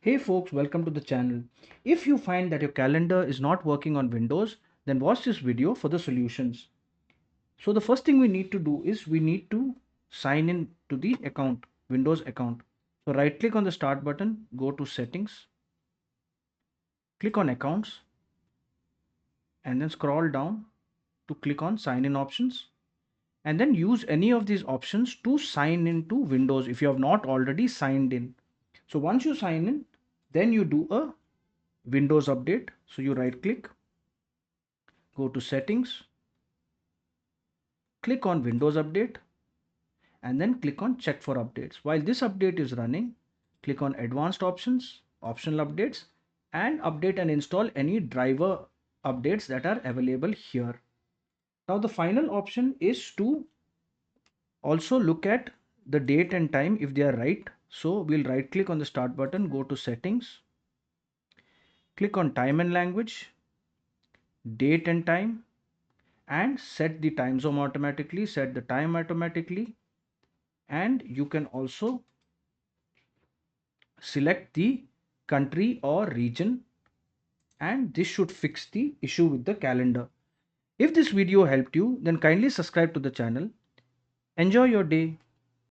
Hey folks, welcome to the channel. If you find that your calendar is not working on Windows, then watch this video for the solutions. So the first thing we need to do is we need to sign in to the account, Windows account. So right click on the start button, go to settings, click on accounts, and then scroll down to click on sign in options, and then use any of these options to sign into Windows if you have not already signed in. So once you sign in, then you do a Windows update. So you right click, go to settings, click on Windows Update, and then click on check for updates. While this update is running, click on advanced options, optional updates, and update and install any driver updates that are available here. Now the final option is to also look at the date and time if they are right. So we'll right click on the start button, go to settings, click on time and language, date and time, and set the time zone automatically, set the time automatically, and you can also select the country or region, and this should fix the issue with the calendar. If this video helped you, then kindly subscribe to the channel. Enjoy your day.